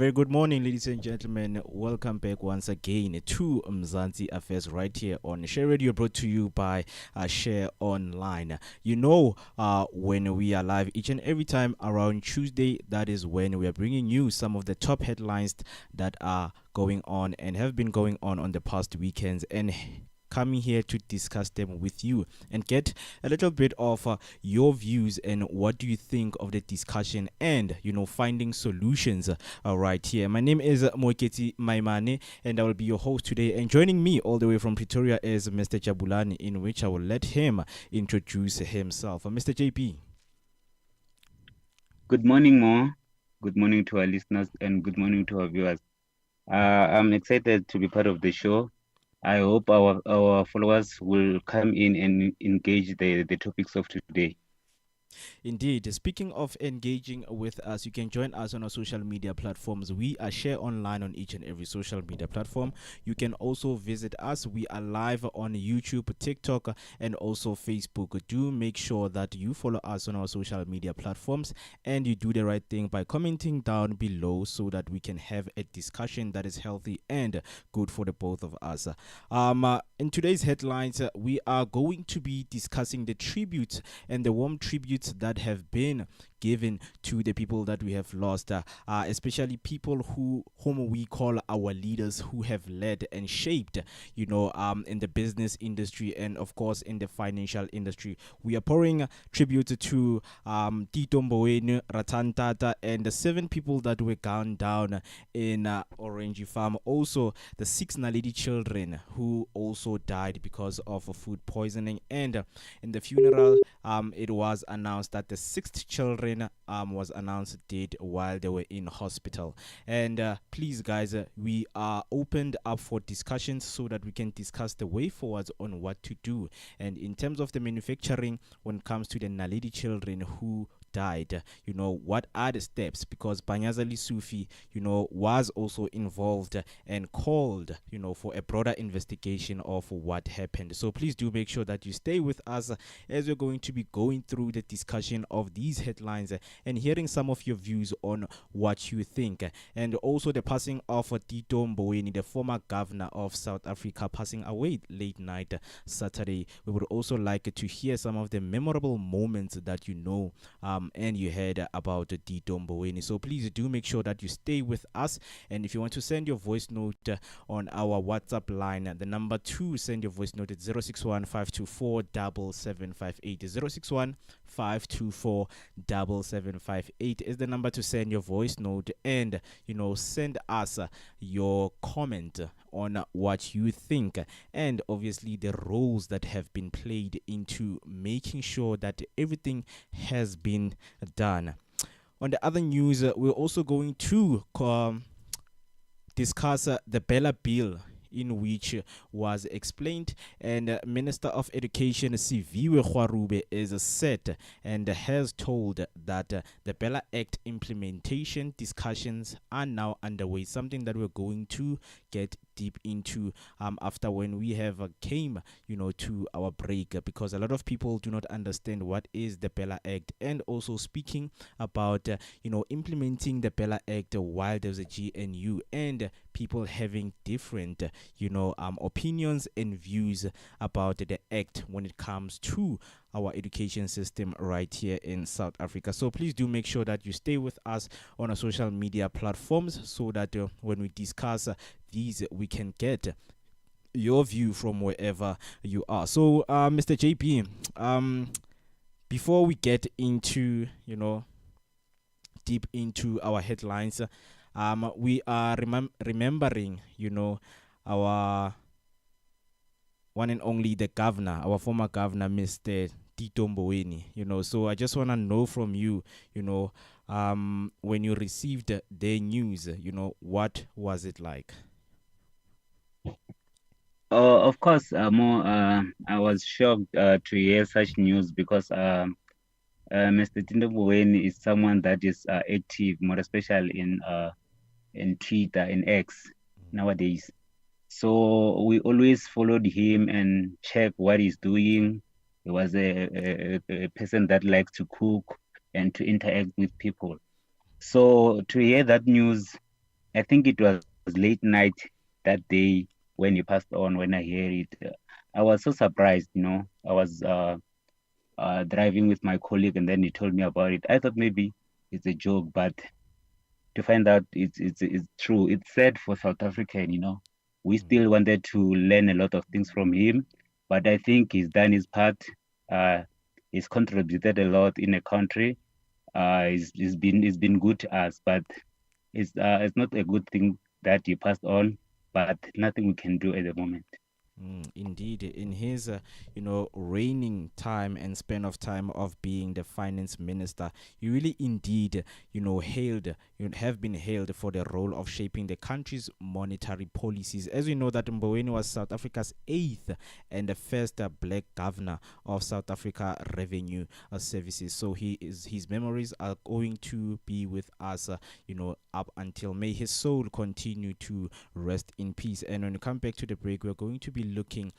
very good morning, ladies and gentlemen. Welcome back once again to Mzansi Affairs right here on Share Radio, brought to you by Share Online. When we are live each and every time around Tuesday, that is when we are bringing you some of the top headlines that are going on and have been going on the past weekends, and coming here to discuss them with you and get a little bit of your views and what do you think of the discussion, and finding solutions right here. My name is Moeketi Maimane, and I will be your host today, and joining me all the way from Pretoria is Mr. Jabulani, in which I will let him introduce himself. Mr. JP. Good morning, Mo. Good morning to our listeners and good morning to our viewers. I'm excited to be part of the show. I hope our followers will come in and engage the topics of today. Indeed. Speaking of engaging with us, you can join us on our social media platforms. We are Share Online on each and every social media platform. You can also visit us. We are live on YouTube, TikTok, and also Facebook. Do make sure that you follow us on our social media platforms and you do the right thing by commenting down below so that we can have a discussion that is healthy and good for the both of us. In today's headlines, we are going to be discussing the tribute and the warm tributes that have been given to the people that we have lost, especially people whom we call our leaders, who have led and shaped, in the business industry and of course in the financial industry. We are pouring tribute to TITO MBOWENI, Ratantata, and the 7 people that were gunned down in Orange Farm. Also, the 6 Naledi children who also died because of food poisoning. And in the funeral, it was announced that the 6th children was announced dead while they were in hospital. And please, guys, we are opened up for discussions so that we can discuss the way forwards on what to do. And in terms of the manufacturing, when it comes to the Naledi children who died, what are the steps? Because Banyaza Lesufi, was also involved and called, for a broader investigation of what happened. So please do make sure that you stay with us as we're going to be going through the discussion of these headlines and hearing some of your views on what you think. And also the passing of TITO MBOWENI, the former governor of South Africa, passing away late night Saturday. We would also like to hear some of the memorable moments that and you heard about TITO MBOWENI. So please do make sure that you stay with us. And if you want to send your voice note on our WhatsApp line, the number to send your voice note is 061 524 7758. 061 524 7758 is the number to send your voice note, and send us your comment on what you think, and obviously the roles that have been played into making sure that everything has been done. On the other news, we're also going to discuss the BELA bill, in which was explained, and Minister of Education Siviwe Khwarube is set and has told that the BELA Act implementation discussions are now underway, something that we're going to get deep into after when we have came to our break, because a lot of people do not understand what is the BELA Act, and also speaking about implementing the BELA Act while there's a GNU, and people having different opinions and views about the act when it comes to our education system right here in South Africa. So please do make sure that you stay with us on our social media platforms so that when we discuss these, we can get your view from wherever you are. So Mr. JP, before we get into deep into our headlines, we are remembering our one and only the governor, our former governor, Mr. TITO MBOWENI. So I just want to know from you, when you received the news, what was it like? Of course, Mo, I was shocked to hear such news because Mr. TITO MBOWENI is someone that is active, more especially in Twitter, in X nowadays. So we always followed him and check what he's doing. He was a person that likes to cook and to interact with people. So to hear that news, I think it was late night that day when he passed on. When I hear it, I was so surprised. I was driving with my colleague, and then he told me about it. I thought maybe it's a joke, but to find out it's true. It's sad for South African. We still wanted to learn a lot of things from him, but I think he's done his part. Uh, he's contributed a lot in the country. He's been good to us, but it's not a good thing that he passed on, but nothing we can do at the moment. Indeed, in his, reigning time and span of time of being the finance minister, you really indeed, have been hailed for the role of shaping the country's monetary policies. As we know that Mboweni was South Africa's eighth and the first black governor of South Africa Revenue Services. So his memories are going to be with us, up until may his soul continue to rest in peace. And when we come back to the break, we're going to be looking,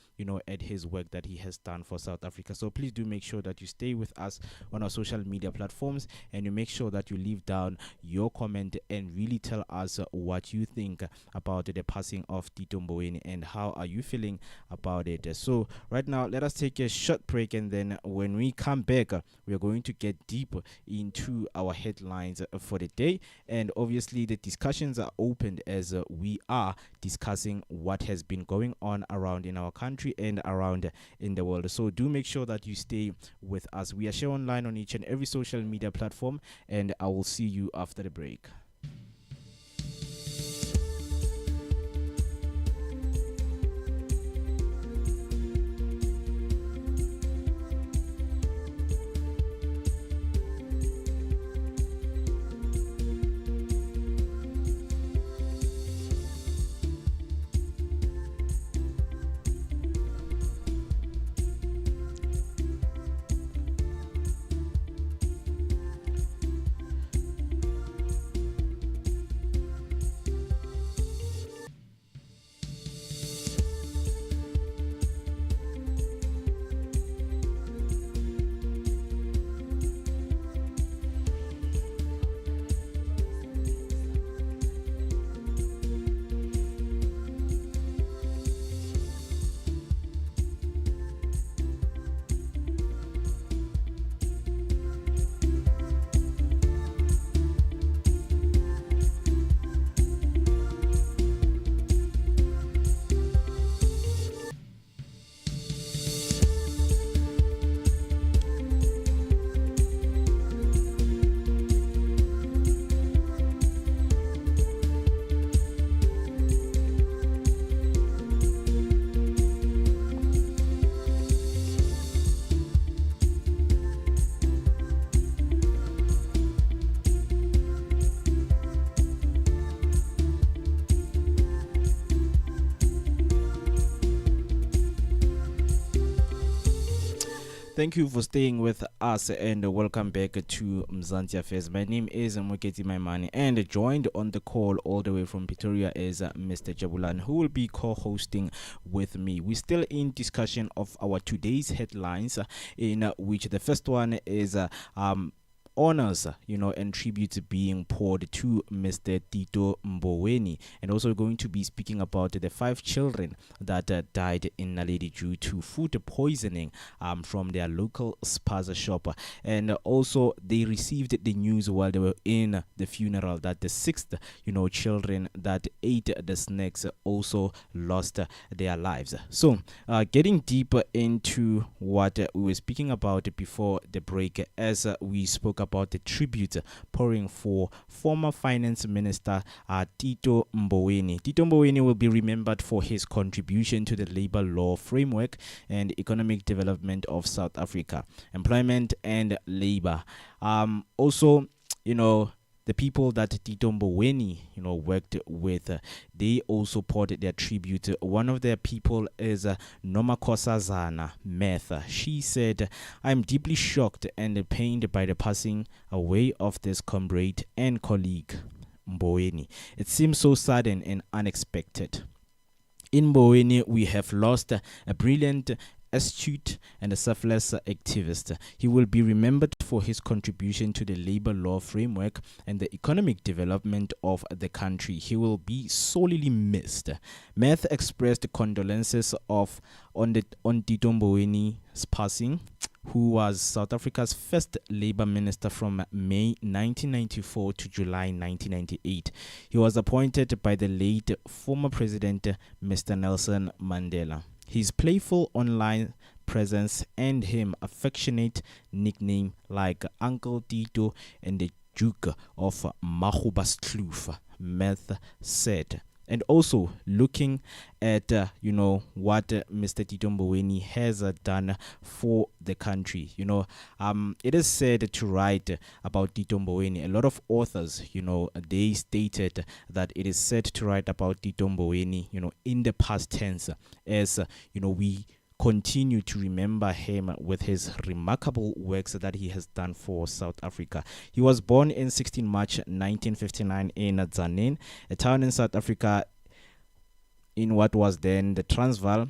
at his work that he has done for South Africa. So please do make sure that you stay with us on our social media platforms, and you make sure that you leave down your comment and really tell us what you think about the passing of TITO MBOWENI and how are you feeling about it. So right now, let us take a short break, and then when we come back, we are going to get deep into our headlines for the day. And obviously, the discussions are open as we are discussing what has been going on around in our country and around in the world. So do make sure that you stay with us. We are sharing online on each and every social media platform, and I will see you after the break. Thank you for staying with us, and welcome back to Mzansi Affairs. My name is Moketi Maimani, and joined on the call all the way from Pretoria is Mr. Jabulan, who will be co-hosting with me. We're still in discussion of our today's headlines, in which the first one is honors, and tributes being poured to Mr. TITO MBOWENI, and also going to be speaking about the 5 children that died in Naledi due to food poisoning from their local spaza shop. And also they received the news while they were in the funeral that the 6th, children that ate the snacks also lost their lives. So getting deeper into what we were speaking about before the break, as we spoke about the tribute pouring for former finance minister TITO MBOWENI. TITO MBOWENI will be remembered for his contribution to the labor law framework and economic development of South Africa, employment and labor. Also, the people that TITO MBOWENI, worked with, they also poured their tribute. One of their people is Nomakosazana Meth. She said, "I'm deeply shocked and pained by the passing away of this comrade and colleague, MBOWENI. It seems so sudden and unexpected. In MBOWENI, we have lost a brilliant astute and a selfless activist. He will be remembered for his contribution to the labor law framework and the economic development of the country. He will be sorely missed. Meth expressed condolences on TITO MBOWENI's passing, who was South Africa's first Labour Minister from May 1994 to July 1998. He was appointed by the late former President Mr. Nelson Mandela. His playful online presence earned him affectionate nickname like Uncle Tito and the Duke of Magubaskloof, Meth said. And also looking at what Mr. TITO MBOWENI has done for the country. It is said to write about TITO MBOWENI. A lot of authors, they stated that it is said to write about TITO MBOWENI, in the past tense, as we continue to remember him with his remarkable works that he has done for South Africa. He was born in 16 March 1959 in Tzaneen, a town in South Africa in what was then the Transvaal.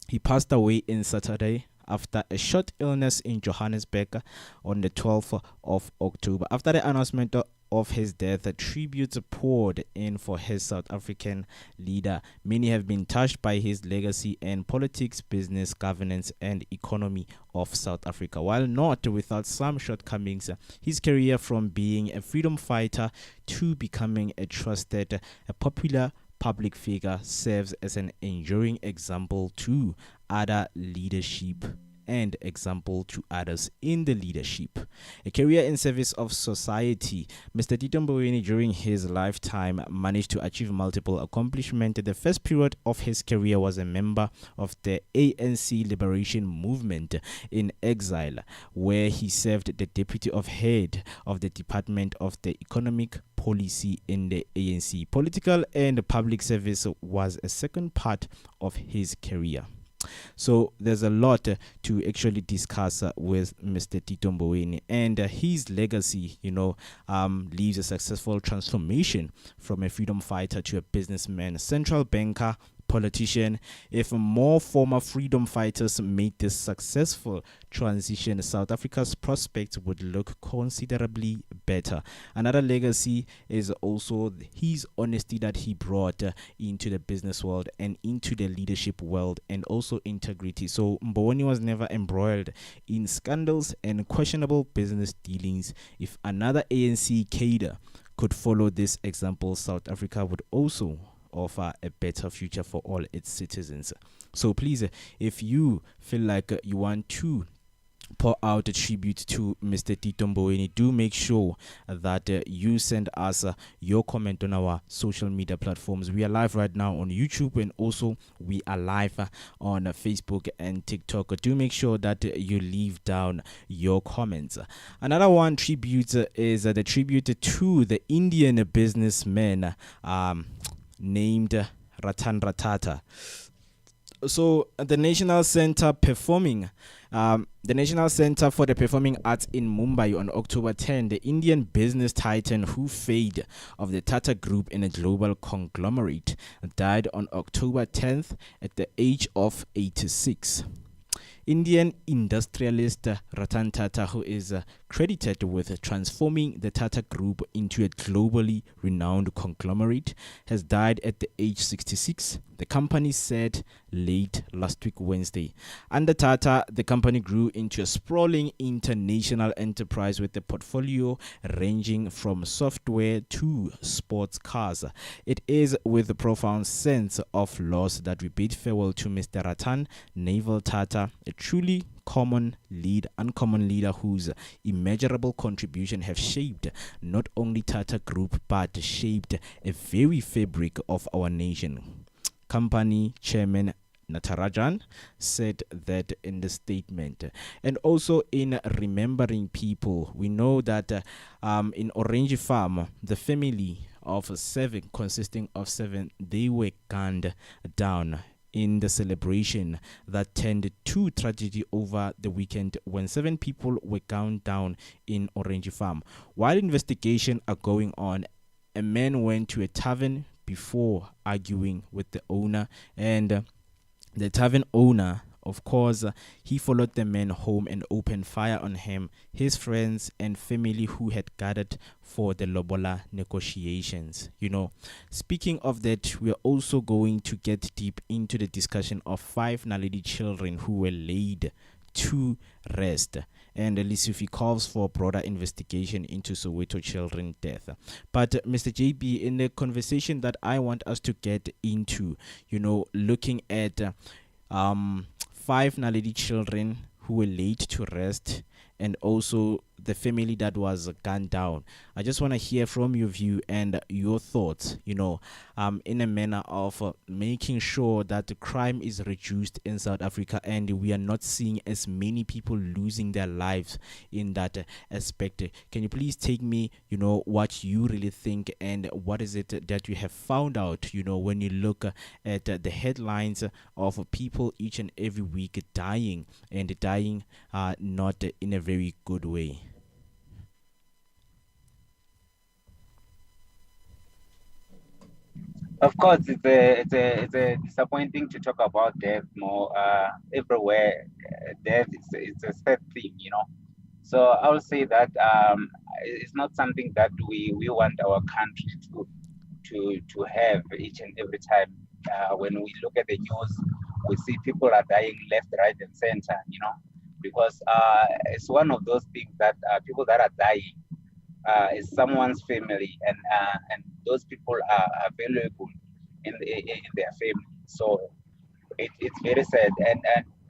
He passed away in Saturday after a short illness in Johannesburg on the 12th of October. After the announcement of his death, tributes poured in for his South African leader. Many have been touched by his legacy and politics, business, governance, and economy of South Africa. While not without some shortcomings, his career from being a freedom fighter to becoming a trusted, a popular public figure serves as an enduring example to other leadership and example to others in the leadership. A career in service of society, Mr. TITO MBOWENI during his lifetime managed to achieve multiple accomplishments. The first period of his career was a member of the ANC Liberation Movement in exile, where he served the deputy of head of the Department of the Economic Policy in the ANC. Political and public service was a second part of his career. So there's a lot to actually discuss with Mr. TITO MBOWENI, and his legacy, leaves a successful transformation from a freedom fighter to a businessman, central banker, politician. If more former freedom fighters made this successful transition, South Africa's prospects would look considerably better. Another legacy is also his honesty that he brought into the business world and into the leadership world, and also integrity. So MBOWENI was never embroiled in scandals and questionable business dealings. If another ANC cadre could follow this example, South Africa would also offer a better future for all its citizens. So please, if you feel like you want to pour out a tribute to Mr. TITO MBOWENI, do make sure that you send us your comment on our social media platforms. We are live right now on YouTube, and also we are live on Facebook and TikTok. Do make sure that you leave down your comments. Another one tribute is the tribute to the Indian businessman named Ratan Tata. So the National Center for the Performing Arts in Mumbai on October 10, the Indian business titan who fade of the Tata Group in a global conglomerate, died on October 10th at the age of 86. Indian industrialist Ratan Tata, who is credited with transforming the Tata Group into a globally renowned conglomerate, has died at the age 66, the company said late last week Wednesday. Under Tata, the company grew into a sprawling international enterprise with a portfolio ranging from software to sports cars. It is with a profound sense of loss that we bid farewell to Mr. Ratan Naval Tata, a truly uncommon leader whose immeasurable contribution have shaped not only Tata Group but shaped a very fabric of our nation. Company chairman Natarajan said that in the statement. And also in remembering people, we know that in Orange Farm, the family of seven, consisting of seven, they were gunned down in the celebration that turned to tragedy over the weekend when 7 people were gunned down in Orange Farm. While investigations are going on, a man went to a tavern before arguing with the owner, and The tavern owner, of course, he followed the man home and opened fire on him, his friends, and family who had gathered for the Lobola negotiations. Speaking of that, we're also going to get deep into the discussion of five Naledi children who were laid to rest. And Lesufi calls for broader investigation into Soweto children death. But Mr. JB, in the conversation that I want us to get into, looking at five Naledi children who were laid to rest, and also the family that was gunned down. I just want to hear from your view and your thoughts, in a manner of making sure that the crime is reduced in South Africa and we are not seeing as many people losing their lives in that aspect. Can you please take me, what you really think and what is it that you have found out, when you look at the headlines of people each and every week dying and dying not in a very good way? Of course, it's a disappointing to talk about death more everywhere. Death is a sad thing, you know. So I will say that it's not something that we want our country to have each and every time. When we look at the news, we see people are dying left, right, and center, you know, because it's one of those things that people that are dying is someone's family, and those people are valuable in their family. So it's very sad, and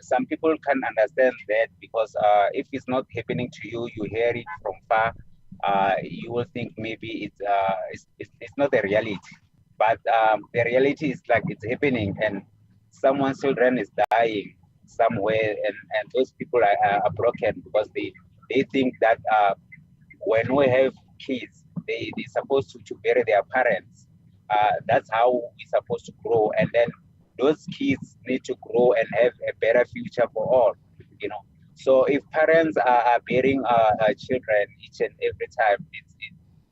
some people can understand that because if it's not happening to you, you hear it from far. You will think maybe it's not the reality, but the reality is like it's happening, and someone's children is dying somewhere, and those people are broken because they think that when we have kids, they're supposed to bury their parents. That's how we're supposed to grow. And then those kids need to grow and have a better future for all, you know. So if parents are burying children each and every time,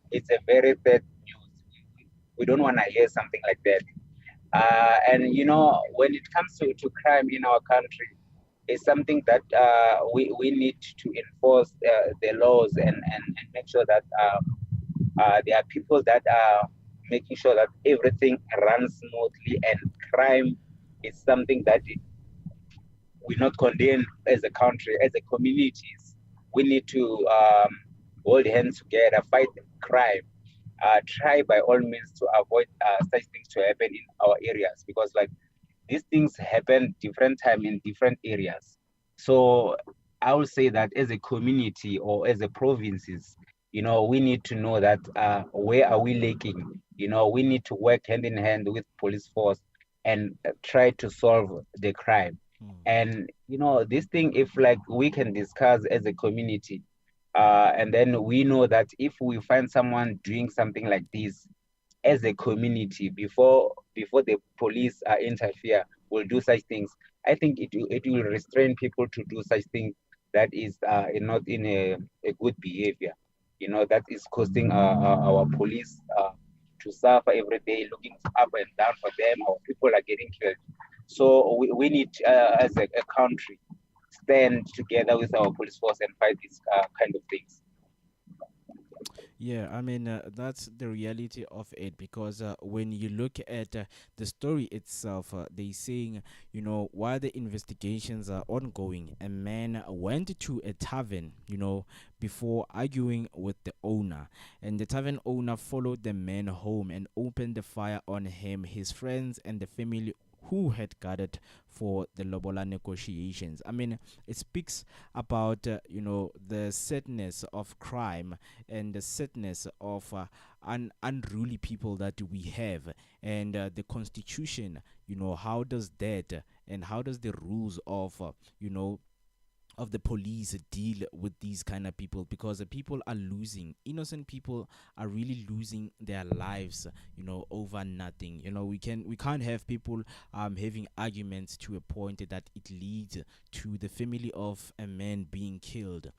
it's a very bad news. We don't want to hear something like that. And you know, when it comes to crime in our country, it's something that we need to enforce the laws and make sure that there are people that are making sure that everything runs smoothly, and crime is something that we not condemn as a country, as a communities. We need to hold hands together, fight crime, try by all means to avoid such things to happen in our areas, because like these things happen different time in different areas. So I would say that as a community or as a provinces, you know, we need to know that where are we lacking. You know, we need to work hand in hand with police force and try to solve the crime. Mm. And you know, this thing, if like we can discuss as a community, and then we know that if we find someone doing something like this as a community, before the police interfere, will do such things, I think it will restrain people to do such things that is not in a good behavior. You know, that is costing our police to suffer every day, looking up and down for them. Our people are getting killed. So we need, as a country, stand together with our police force and fight these kind of things. Yeah, I mean, that's the reality of it because when you look at the story itself, they saying, while the investigations are ongoing, a man went to a tavern, before arguing with the owner, and the tavern owner followed the man home and opened the fire on him, his friends, and the family who had gathered for the Lobola negotiations. I mean, it speaks about the sadness of crime and the sadness of unruly people that we have, and the constitution. How does that and how does the rules of the police deal with these kind of people, because the people are losing, innocent people are really losing their lives, over nothing. We can't have people having arguments to a point that it leads to the family of a man being killed,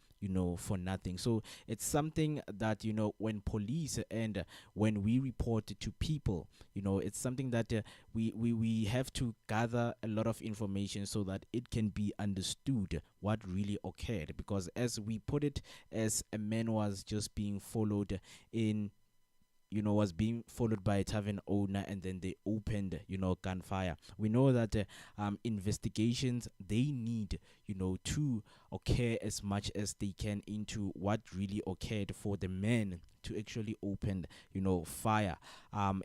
for nothing. So it's something that, when police and when we report to people, it's something that we have to gather a lot of information so that it can be understood what really occurred. Because as we put it, as a man was just being followed in, was being followed by a tavern owner, and then they opened, gunfire. We know that investigations, they need, to occur as much as they can into what really occurred for the men to actually open, fire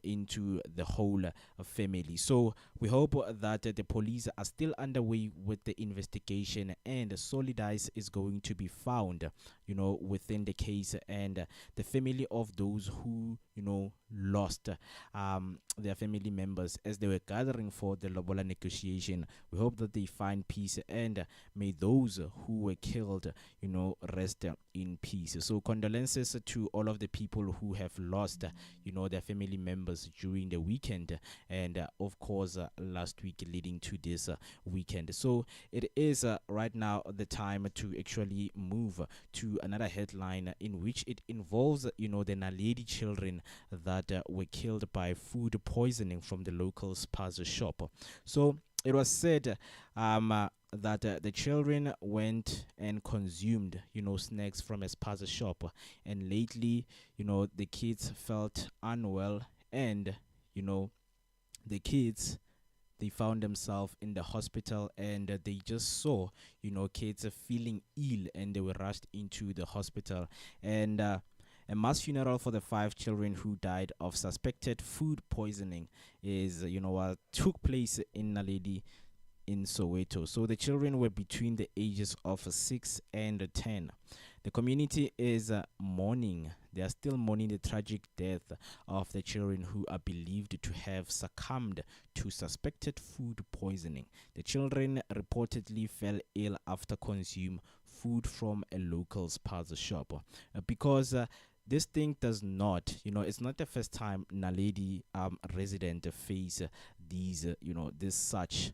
into the whole family. So we hope that the police are still underway with the investigation, and Solidize is going to be found, within the case, and the family of those who, lost their family members as they were gathering for the Lobola negotiation. We hope that they find peace, and may those who were killed, rest in peace. So condolences to all of the people who have lost, their family members during the weekend, and of course last week leading to this weekend. So it is right now the time to actually move to another headline, in which it involves, the Naledi children that were killed by food poisoning from the local spaza shop. So it was said that the children went and consumed, snacks from a spaza shop, and lately, the kids felt unwell, and, the kids, they found themselves in the hospital, and they just saw, kids feeling ill, and they were rushed into the hospital. And a mass funeral for the 5 children who died of suspected food poisoning is, took place in Naledi in Soweto. So the children were between the ages of 6 and 10. The community is mourning. They are still mourning the tragic death of the children who are believed to have succumbed to suspected food poisoning. The children reportedly fell ill after consuming food from a local spaza shop. Because this thing does not, it's not the first time Naledi resident face these, this such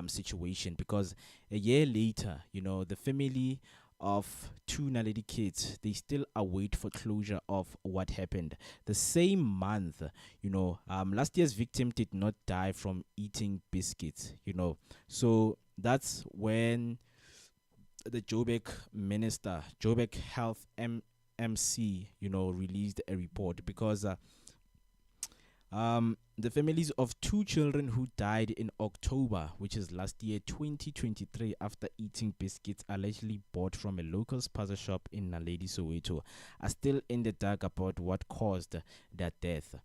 situation, because a year later, the family of 2 Naledi kids, they still await for closure of what happened. The same month, last year's victim did not die from eating biscuits, so that's when the Joburg minister, Joburg Health MC, released a report, because the families of 2 children who died in October, which is last year 2023, after eating biscuits allegedly bought from a local spaza shop in Naledi, Soweto, are still in the dark about what caused their death.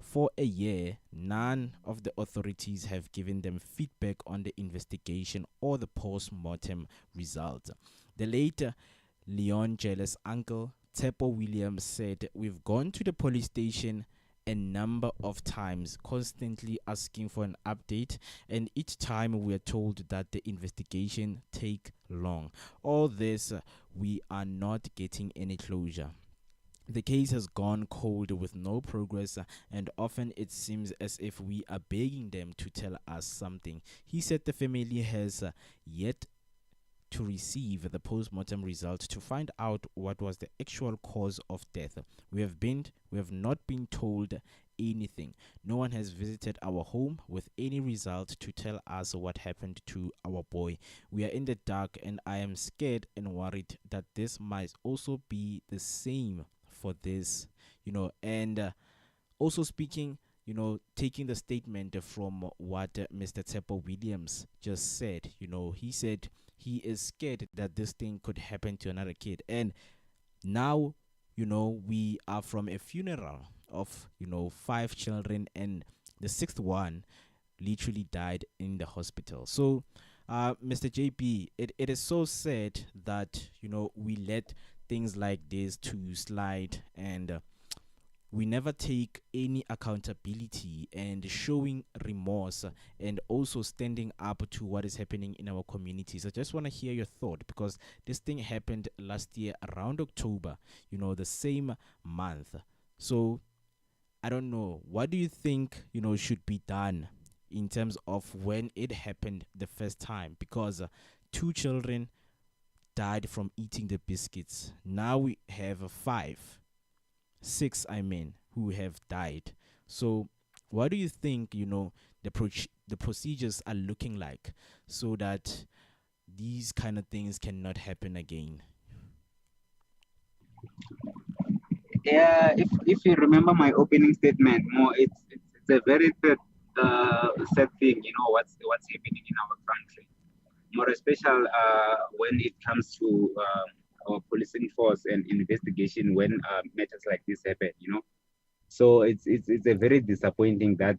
For a year, none of the authorities have given them feedback on the investigation or the post-mortem results. The late Leon Jelle's uncle, Tsepo Williams, said, "We've gone to the police station a number of times, constantly asking for an update, and each time we are told that the investigation take long. All this, we are not getting any closure. The case has gone cold with no progress, and often it seems as if we are begging them to tell us something." He said the family has yet to receive the post-mortem results to find out what was the actual cause of death. We have not been told anything. No one has visited our home with any result to tell us what happened to our boy. We are in the dark, and I am scared and worried that this might also be the same for this, and also speaking, taking the statement from what Mr. Tsepo Williams just said. He said he is scared that this thing could happen to another kid. And now, we are from a funeral of, 5 children, and the 6th one literally died in the hospital. So, Mr. JP, it is so sad that, we let things like this to slide, and we never take any accountability and showing remorse, and also standing up to what is happening in our communities. I just want to hear your thought, because this thing happened last year around October, the same month. So I don't know, what do you think, should be done in terms of when it happened the first time? Because 2 children died from eating the biscuits. Now we have six, I mean, who have died. So, what do you think, the procedures are looking like so that these kind of things cannot happen again? Yeah, if you remember my opening statement, more it's a very sad thing. You know what's happening in our country, more especially when it comes to our policing force and investigation when matters like this happen. You know, so it's a very disappointing that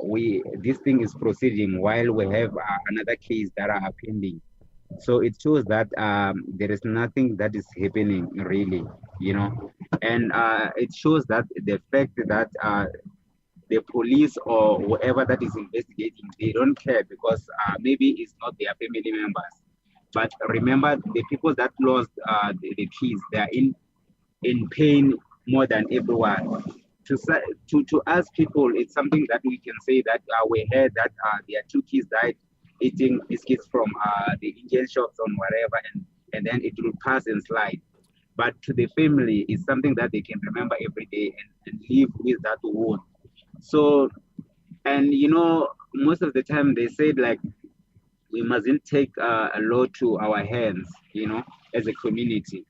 we this thing is proceeding while we have another case that are pending. So it shows that there is nothing that is happening really, you know, and it shows that the fact that the police or whoever that is investigating, they don't care because maybe it's not their family members. But remember, the people that lost the kids, they are in pain more than everyone. To us people, it's something that we can say that we heard that their two kids died eating biscuits from the Indian shops on whatever, and then it will pass and slide. But to the family, it's something that they can remember every day and live with that wound. So, and you know, most of the time they said like we mustn't take a law to our hands, you know, as a community.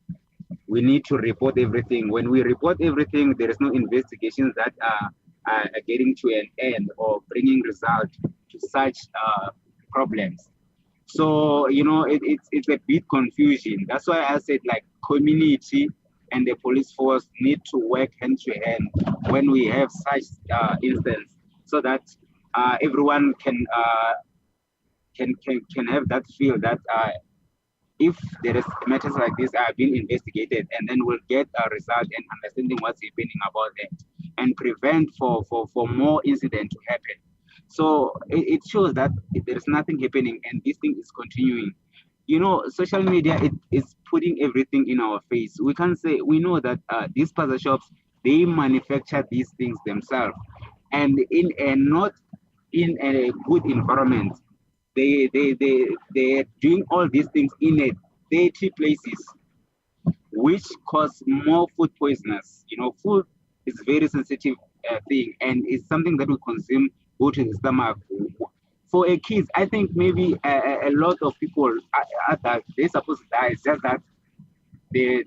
We need to report everything. When we report everything, there is no investigations that are getting to an end or bringing result to such problems. So you know, it's a bit confusion. That's why I said like community and the police force need to work hand to hand when we have such instance, so that everyone can have that feel that if there is matters like this are being investigated, and then we'll get a result and understanding what's happening about it and prevent for more incident to happen. So it shows that there's nothing happening and this thing is continuing. You know, social media it is putting everything in our face. We can say we know that these puzzle shops, they manufacture these things themselves, and in a not in a good environment. They're doing all these things in a dirty places, which cause more food poisoners. You know, food is a very sensitive thing, and it's something that we consume go to the stomach. For a kids, I think maybe a lot of people are that they're supposed to die. It's just that they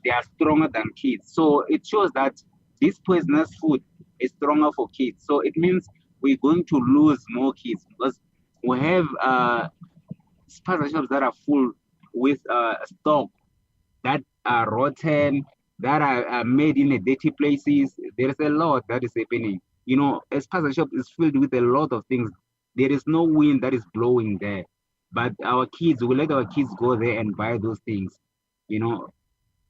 they are stronger than kids. So it shows that this poisonous food is stronger for kids. So it means we're going to lose more kids because we have spaza shops that are full with stock that are rotten, that are made in a dirty places. There is a lot that is happening. You know, a spaza shop is filled with a lot of things. There is no wind that is blowing there. But our kids, we let our kids go there and buy those things, you know,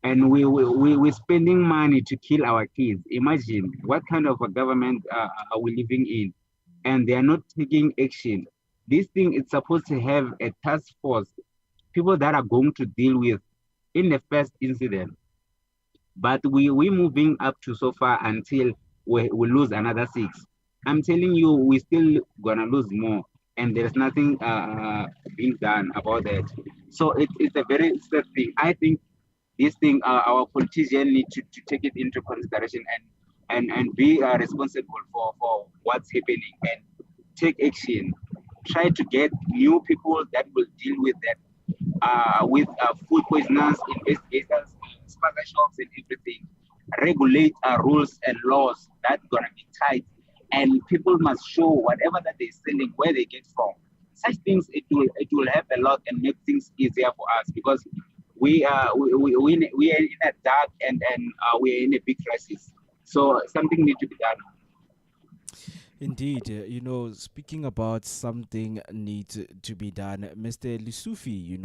and we're spending money to kill our kids. Imagine what kind of a government are we living in, and they are not taking action. This thing is supposed to have a task force, people that are going to deal with in the first incident. But we moving up to so far until we lose another six. I'm telling you, we still gonna lose more, and there's nothing being done about that. So it's a very sad thing. I think this thing our politicians need to take it into consideration and be responsible for what's happening and take action. Try to get new people that will deal with food poisoners, investigators, sponsor shops, and everything. Regulate rules and laws that gonna be tight, and people must show whatever that they're selling where they get from. Such things it will help a lot and make things easier for us because we are in a dark and we are in a big crisis. So something needs to be done. Indeed, speaking about something needs to be done, Mr. Lesufi,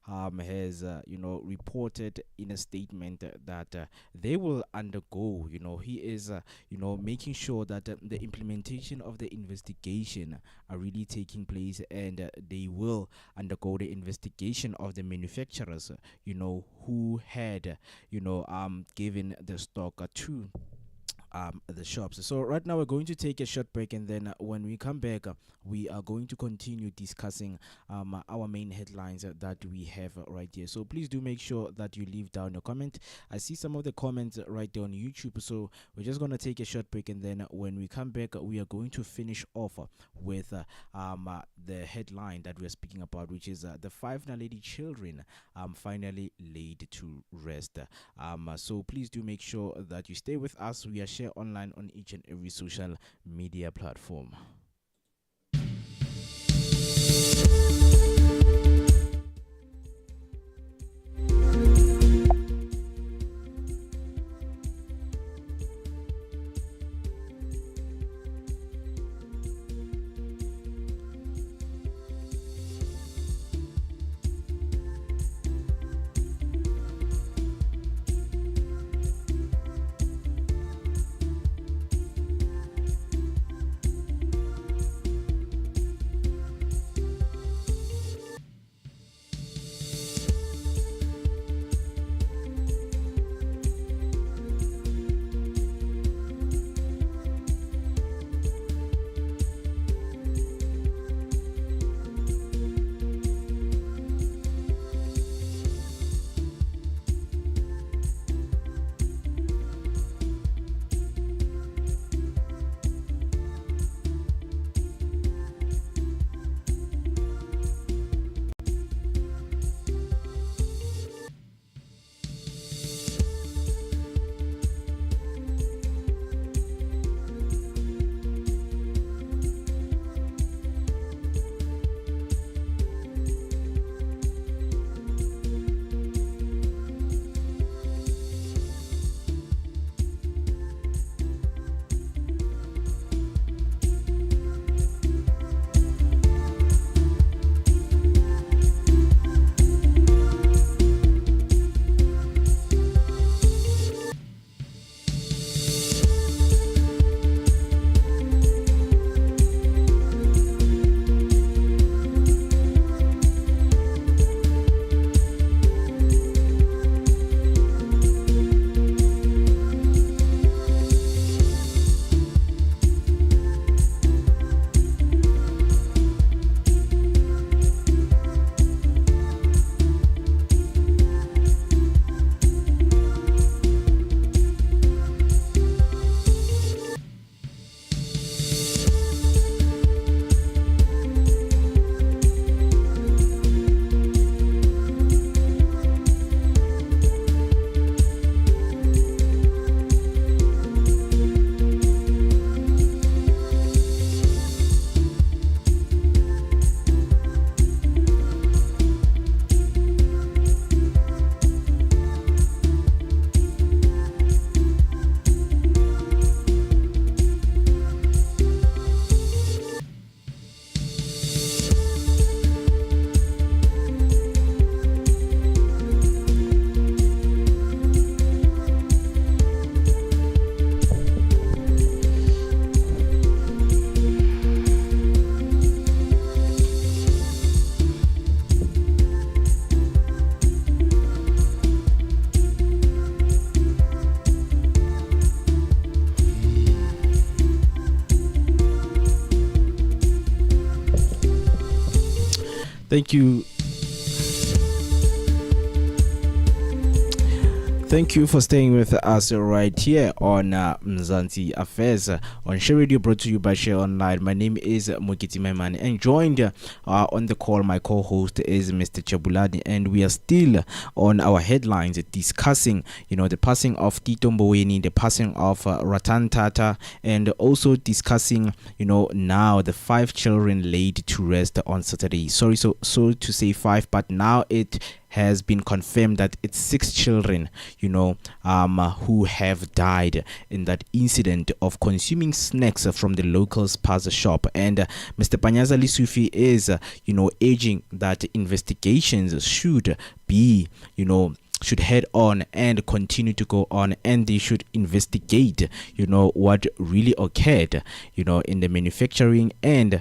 has, reported in a statement that they will undergo, he is, making sure that the implementation of the investigation are really taking place and they will undergo the investigation of the manufacturers, who had, given the stock to the shops. So right now we're going to take a short break, and then when we come back, we are going to continue discussing our main headlines that we have right here. So please do make sure that you leave down your comment. I see some of the comments right there on YouTube. So we're just going to take a short break, and then when we come back, we are going to finish off with the headline that we're speaking about, which is the 5 Naledi children finally laid to rest. So please do make sure that you stay with us. We are share online on each and every social media platform. Thank you. Thank you for staying with us right here on Mzansi Affairs on Share Radio, brought to you by Share Online. My name is Mukiti Maimani, and joined on the call, my co-host is Mr. Chabulani, and we are still on our headlines discussing, the passing of TITO MBOWENI, the passing of Ratan Tata, and also discussing, now the 5 children laid to rest on Saturday. Sorry, so to say 5, but now it has been confirmed that it's 6 children, who have died in that incident of consuming snacks from the local spaza shop. And Mr. Panyaza Lesufi is, urging that investigations should be, should head on and continue to go on, and they should investigate, what really occurred, in the manufacturing and,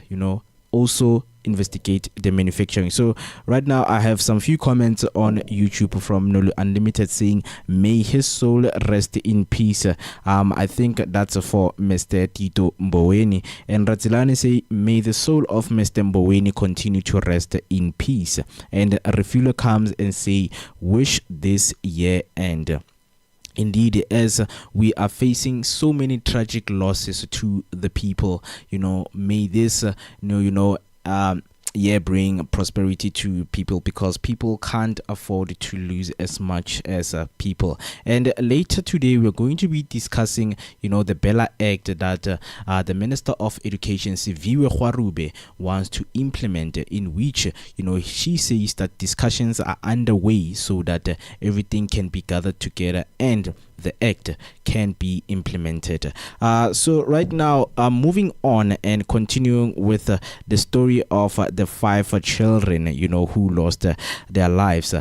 also investigate the manufacturing. So right now I have some few comments on YouTube from Nolu Unlimited saying, may his soul rest in peace. I think that's for Mr. TITO MBOWENI. And Ratilani say, may the soul of Mr. MBOWENI continue to rest in peace. And Refueler comes and say, wish this year end. Indeed, as we are facing so many tragic losses to the people, may this year bring prosperity to people, because people can't afford to lose as much as people. And later today we're going to be discussing the BELA Act that the Minister of Education Siviwe Gwarube wants to implement, in which she says that discussions are underway so that everything can be gathered together and the act can be implemented. So right now, moving on and continuing with the story of the 5 children, who lost their lives.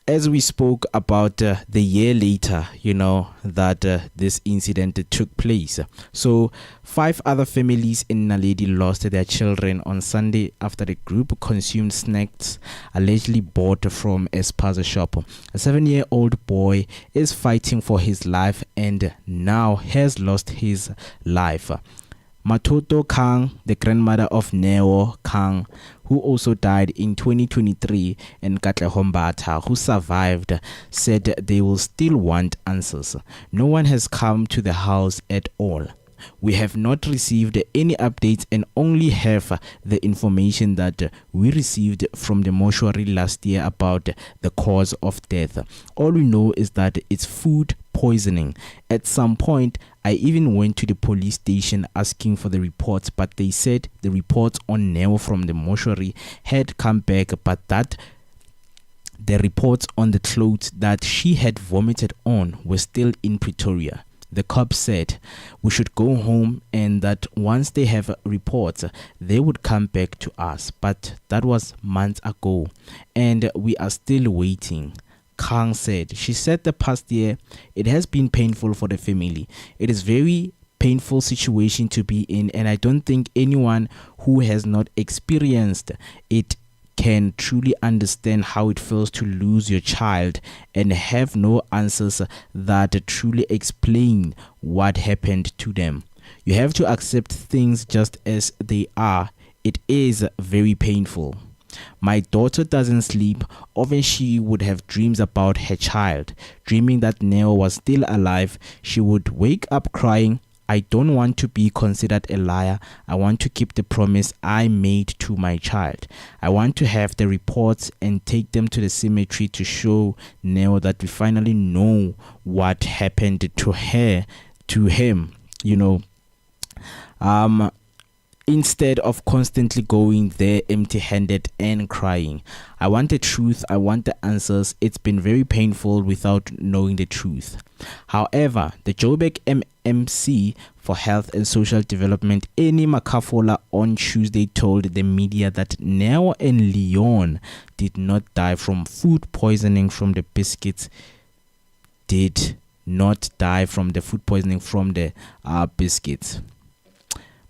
As we spoke about the year later, that this incident took place. So 5 other families in Naledi lost their children on Sunday after the group consumed snacks allegedly bought from a spaza shop. A 7-year-old boy is fighting for his life and now has lost his life. Matoto Kang, the grandmother of Neo Kang, who also died in 2023, and Katle Hombata, who survived, said they will still want answers. No one has come to the house at all. We have not received any updates and only have the information that we received from the mortuary last year about the cause of death. All we know is that it's food poisoning. At some point, I even went to the police station asking for the reports, but they said the reports on Neo from the mortuary had come back, but that the reports on the clothes that she had vomited on were still in Pretoria. The cops said we should go home and that once they have reports, they would come back to us. But that was months ago and we are still waiting. Kang said. She said the past year it has been painful for the family. It is very painful situation to be in, and I don't think anyone who has not experienced it can truly understand how it feels to lose your child and have no answers that truly explain what happened to them. You have to accept things just as they are. It is very painful. My daughter doesn't sleep. Often she would have dreams about her child, dreaming that Neo was still alive. She would wake up crying, I don't want to be considered a liar. I want to keep the promise I made to my child. I want to have the reports and take them to the cemetery to show Neo that we finally know what happened to her, to him, instead of constantly going there empty-handed and crying. I want the truth. I want the answers. It's been very painful without knowing the truth. However, the Joburg MMC for Health and Social Development, Eni Makafola, on Tuesday told the media that Neo and Leon did not die from food poisoning from the biscuits. Did not die from the food poisoning from the biscuits.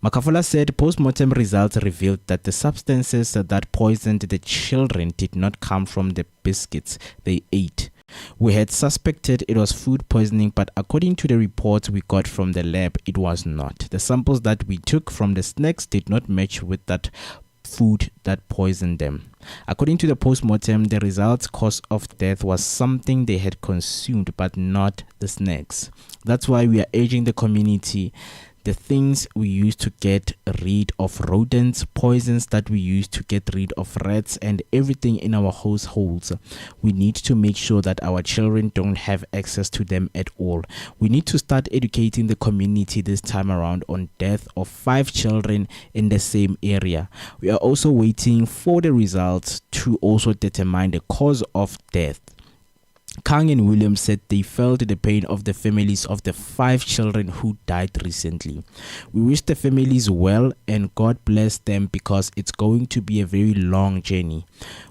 Makafola said post-mortem results revealed that the substances that poisoned the children did not come from the biscuits they ate. We had suspected it was food poisoning, but according to the reports we got from the lab, it was not. The samples that we took from the snacks did not match with that food that poisoned them. According to the post-mortem, the results cause of death was something they had consumed, but not the snacks. That's why we are urging the community. The things we use to get rid of rodents, poisons that we use to get rid of rats, and everything in our households, we need to make sure that our children don't have access to them at all. We need to start educating the community this time around on death of 5 children in the same area. We are also waiting for the results to also determine the cause of death. Kang and Williams said they felt the pain of the families of the 5 children who died recently. We wish the families well and God bless them because it's going to be a very long journey.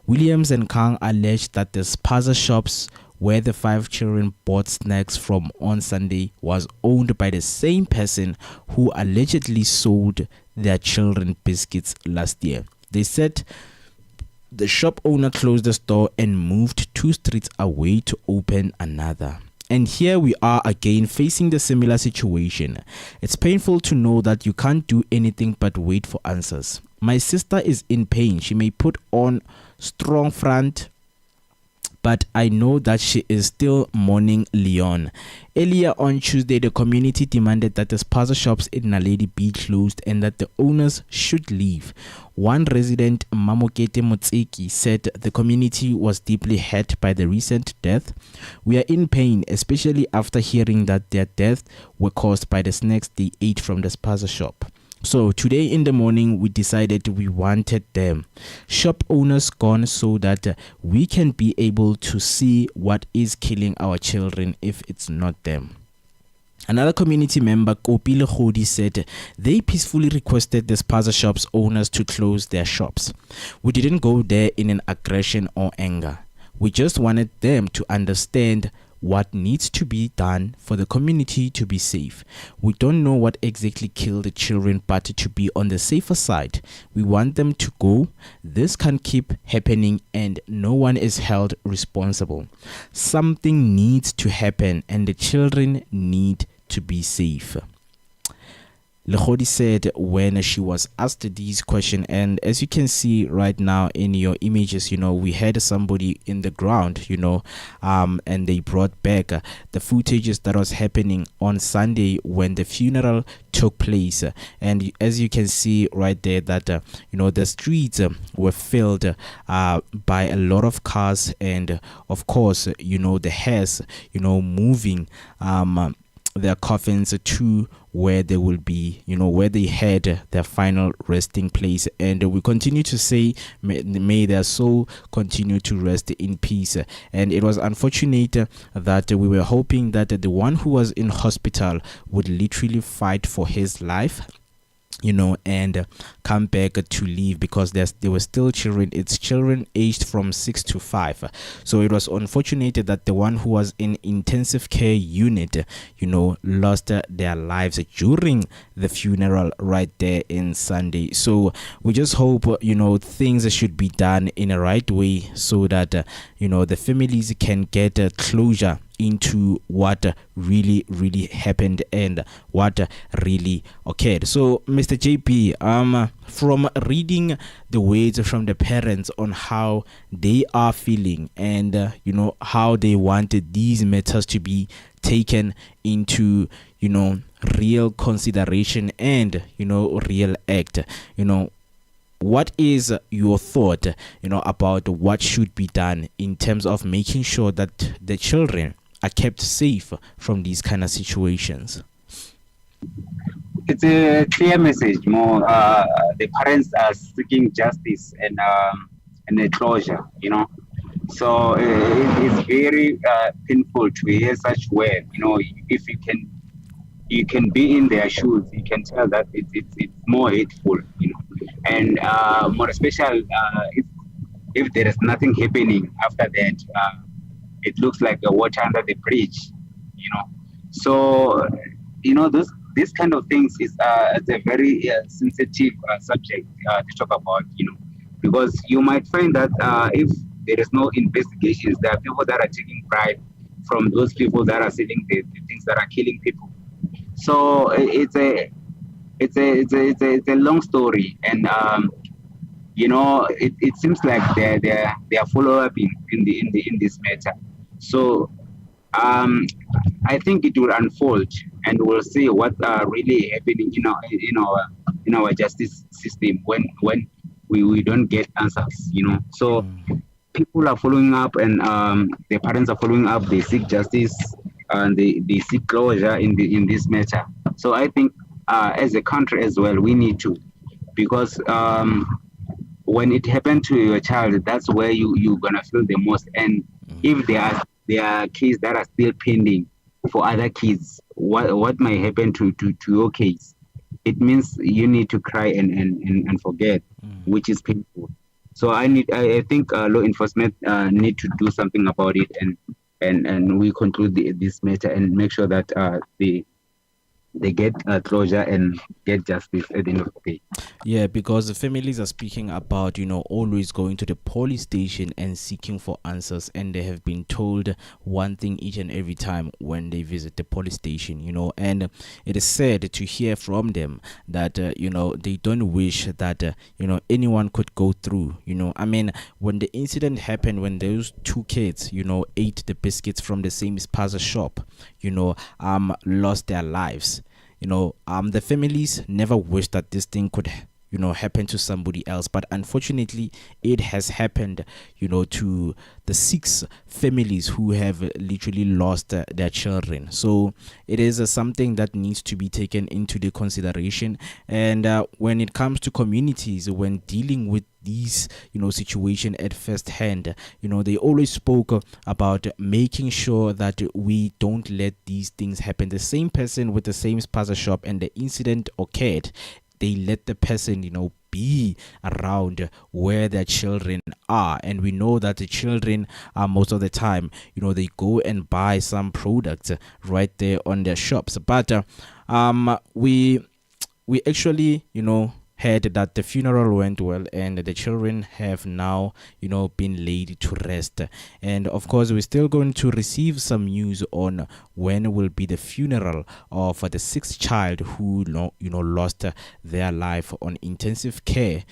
Williams and Kang alleged that the spaza shops where the 5 children bought snacks from on Sunday was owned by the same person who allegedly sold their children biscuits last year. They said the shop owner closed the store and moved 2 streets away to open another. And here we are again facing the similar situation. It's painful to know that you can't do anything but wait for answers. My sister is in pain. She may put on strong front, but I know that she is still mourning Leon. Earlier on Tuesday, the community demanded that the spaza shops in Naledi be closed and that the owners should leave. One resident, Mamokete Motseki, said the community was deeply hurt by the recent death. We are in pain, especially after hearing that their deaths were caused by the snacks they ate from the spaza shop. So today in the morning, we decided we wanted them shop owners gone so that we can be able to see what is killing our children if it's not them. Another community member, Kopile Khodi, said they peacefully requested the spaza shops owners to close their shops. We didn't go there in an aggression or anger. We just wanted them to understand what needs to be done for the community to be safe. We don't know what exactly killed the children, but to be on the safer side, we want them to go. This can't keep happening and no one is held responsible. Something needs to happen and the children need to be safe. Lekhodi said when she was asked these questions, and as you can see right now in your images, we had somebody in the ground, and they brought back the footages that was happening on Sunday when the funeral took place. And as you can see right there that, the streets were filled by a lot of cars and of course, the hairs, moving their coffins to where they will be, where they had their final resting place. And we continue to say, may their soul continue to rest in peace. And it was unfortunate that we were hoping that the one who was in hospital would literally fight for his life, and come back to leave, because there were still children. It's children aged from 6 to 5. So it was unfortunate that the one who was in intensive care unit, lost their lives during the funeral right there in Sunday. So we just hope, things should be done in a right way so that, the families can get closure into what really happened and what really occurred. So Mr. JP, from reading the words from the parents on how they are feeling and how they wanted these matters to be taken into real consideration and real act, what is your thought about what should be done in terms of making sure that the children are kept safe from these kind of situations? It's a clear message. More, the parents are seeking justice and a closure. So it's very painful to hear such words. If you can be in their shoes, you can tell that it's more hateful. And more especially if there is nothing happening after that. It looks like a water under the bridge, So, this kind of things is it's a very sensitive subject to talk about, because you might find that if there is no investigations, there are people that are taking pride from those people that are selling the things that are killing people. So it's a long story, and it seems like they are follow up in this matter. So I think it will unfold, and we'll see what really happening in our justice system when we don't get answers. So people are following up, and the parents are following up. They seek justice and they seek closure in this matter. So I think as a country as well, we need to, because when it happened to your child, that's where you're gonna feel the most. And if there are cases that are still pending for other kids, what might happen to your case? It means you need to cry and forget, which is painful. So I think law enforcement need to do something about it, and we conclude this matter and make sure that they get closure and get justice at the end of the day. Yeah, because the families are speaking about, always going to the police station and seeking for answers, and they have been told one thing each and every time when they visit the police station, and it is sad to hear from them that, they don't wish that, anyone could go through, I mean, when the incident happened, when those two kids, ate the biscuits from the same spaza shop, lost their lives. The families never wish that this thing could happen to somebody else, but unfortunately it has happened to the 6 families who have literally lost their children. So it is something that needs to be taken into the consideration. And when it comes to communities, when dealing with these situation at first hand, they always spoke about making sure that we don't let these things happen. The same person with the same spaza shop and the incident occurred, they let the person be around where their children are. And we know that the children are most of the time they go and buy some products right there on their shops. But we actually heard that the funeral went well and the children have now been laid to rest. And of course we're still going to receive some news on when will be the funeral of the 6th child who lost their life on intensive care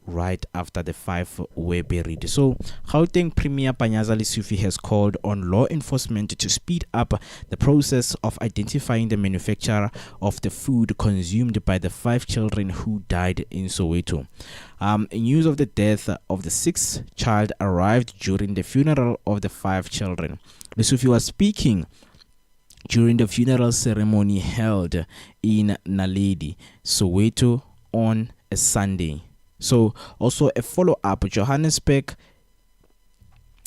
right after the 5 were buried. So Gauteng Premier Panyaza Lesufi has called on law enforcement to speed up the process of identifying the manufacturer of the food consumed by the 5 children who died in Soweto. News of the death of the 6th child arrived during the funeral of the 5 children. Lesufi was speaking during the funeral ceremony held in Naledi, Soweto on a Sunday. So also a follow-up, Johannesburg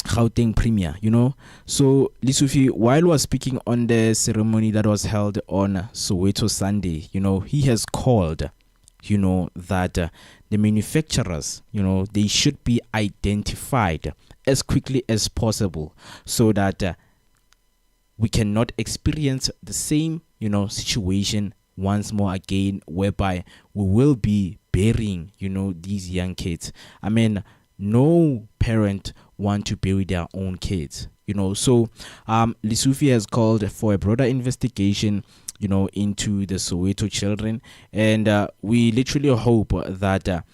Gauteng Premier, So Lesufi, while was speaking on the ceremony that was held on Soweto Sunday, he has called, that the manufacturers, they should be identified as quickly as possible so that we cannot experience the same, situation once more again, whereby we will be burying, these young kids. I mean, no parent want to bury their own kids, So Lesufi has called for a broader investigation, into the Soweto children, and we literally hope that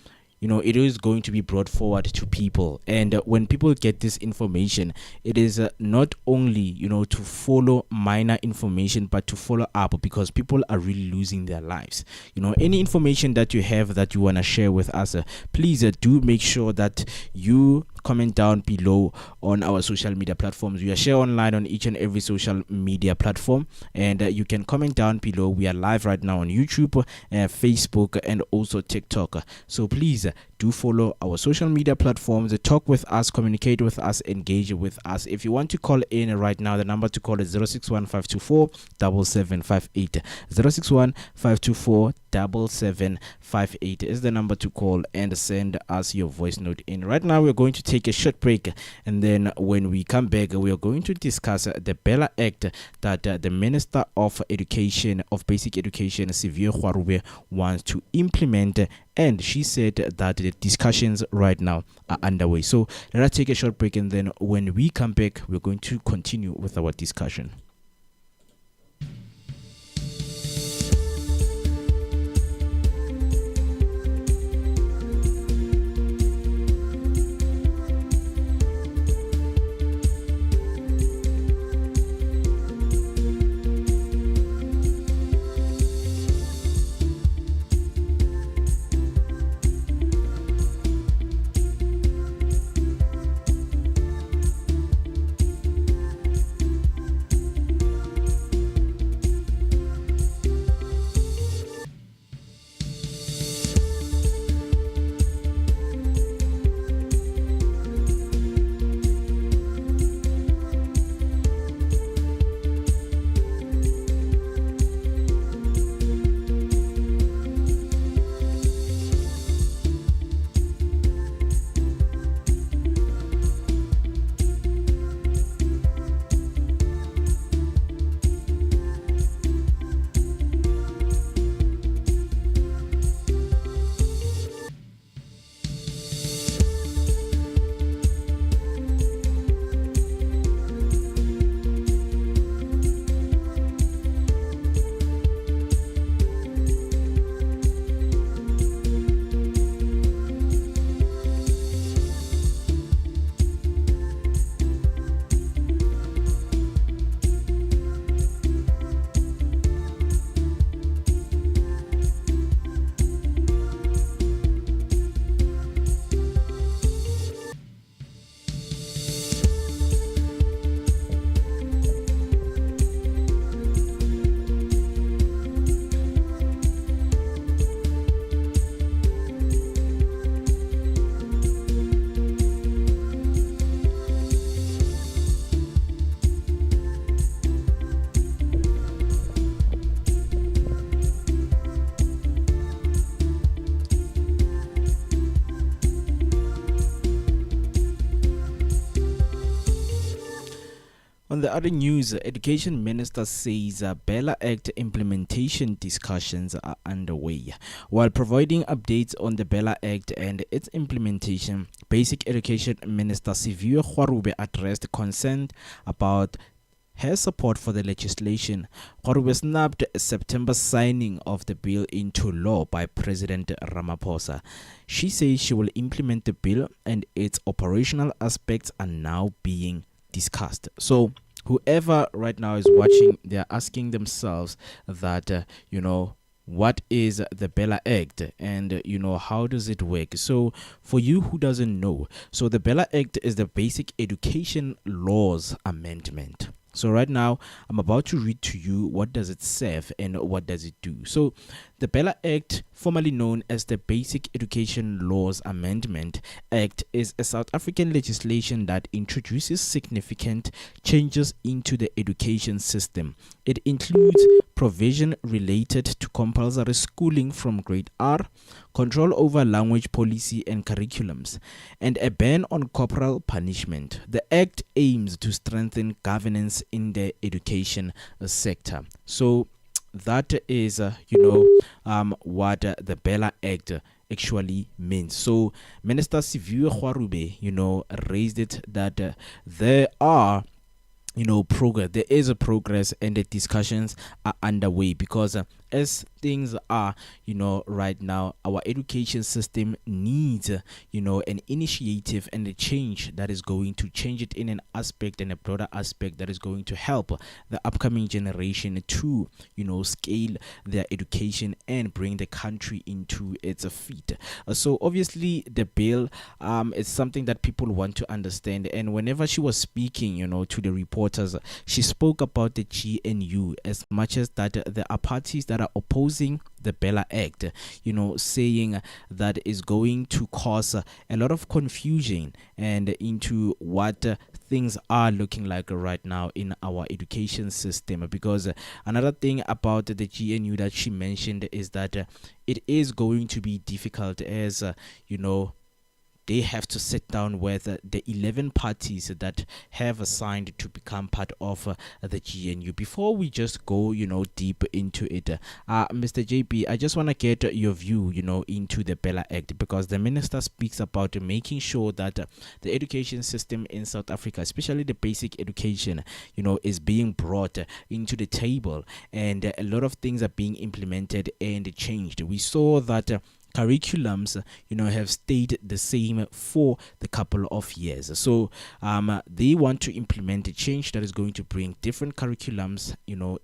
it is going to be brought forward to people. And when people get this information, it is not only, to follow minor information, but to follow up, because people are really losing their lives. Any information that you have that you want to share with us, please do make sure that you comment down below on our social media platforms. We are share online on each and every social media platform, and you can comment down below. We are live right now on YouTube, Facebook, and also TikTok. So please do follow our social media platforms, talk with us, communicate with us, engage with us. If you want to call in right now, the number to call is 061-524-7758. 061-524-7758 is the number to call and send us your voice note in. Right now we're going to take a short break, and then when we come back, we are going to discuss the BELA Act that the Minister of Education, of Basic Education, Siviwe Kwarube, wants to implement, and she said that the discussions right now are underway. So let us take a short break, and then when we come back, we're going to continue with our discussion. the other news, Education Minister says BELA Act implementation discussions are underway. While providing updates on the BELA Act and its implementation, Basic Education Minister Siviwe Kwarube addressed concern about her support for the legislation. Kwarube snapped September's signing of the bill into law by President Ramaphosa. She says she will implement the bill and its operational aspects are now being discussed. So whoever right now is watching, they're asking themselves that what is the BELA Act and how does it work? So for you who doesn't know, so the BELA Act is the Basic Education Laws Amendment. So right now I'm about to read to you what does it serve and what does it do. So the BELA Act, formerly known as the Basic Education Laws Amendment Act, is a South African legislation that introduces significant changes into the education system. It includes provision related to compulsory schooling from grade R, control over language policy and curriculums, and a ban on corporal punishment. The Act aims to strengthen governance in the education sector. So that is, what the BELA Act actually means. So Minister Siviwe Kwarube, raised it that there are progress. There is a progress and the discussions are underway because as things are, right now, our education system needs, an initiative and a change that is going to change it in an aspect and a broader aspect that is going to help the upcoming generation to, scale their education and bring the country into its feet. So obviously the bill is something that people want to understand. And whenever she was speaking, to the reporters, she spoke about the GNU as much as that there are parties that are opposing the BELA Act, saying that is going to cause a lot of confusion and into what things are looking like right now in our education system. Because another thing about the GNU that she mentioned is that it is going to be difficult as, they have to sit down with the 11 parties that have signed to become part of the GNU. Before we just go, deep into it, Mr. JP, I just want to get your view, into the BELA Act, because the minister speaks about making sure that the education system in South Africa, especially the basic education, is being brought into the table, and a lot of things are being implemented and changed. We saw that curriculums have stayed the same for the couple of years. So they want to implement a change that is going to bring different curriculums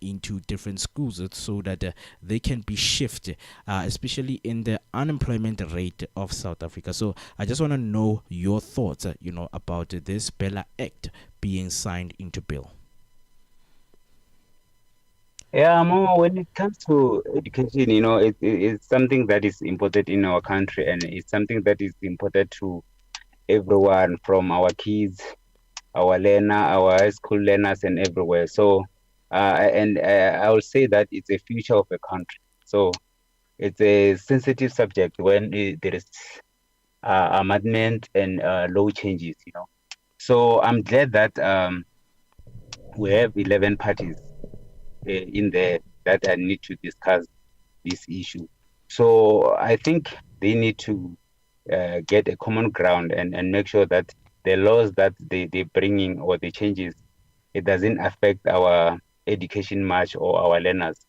into different schools so that they can be shifted, especially in the unemployment rate of South Africa. So I just want to know your thoughts about this BELA Act being signed into bill. Yeah, more when it comes to education, it's something that is important in our country, and it's something that is important to everyone, from our kids, our our high school learners, and everywhere. So, I will say that it's a future of a country. So, it's a sensitive subject when there is amendment and law changes. So I'm glad that we have 11 parties in there that need to discuss this issue. So I think they need to get a common ground and make sure that the laws that they're bringing or the changes, it doesn't affect our education much or our learners,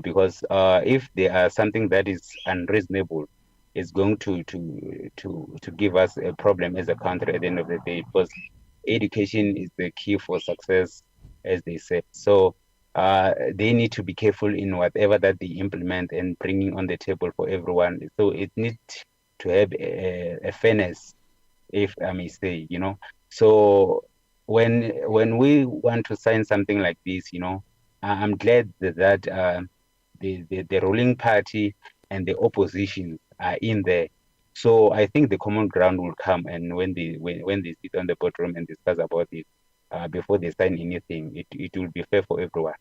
because if there are something that is unreasonable, it's going to give us a problem as a country at the end of the day, because education is the key for success, as they say. So they need to be careful in whatever that they implement and bringing on the table for everyone. So it needs to have a fairness, if I may say, So when we want to sign something like this, I'm glad that the ruling party and the opposition are in there. So I think the common ground will come, and when they sit on the boardroom and discuss about it, before they sign anything, it will be fair for everyone.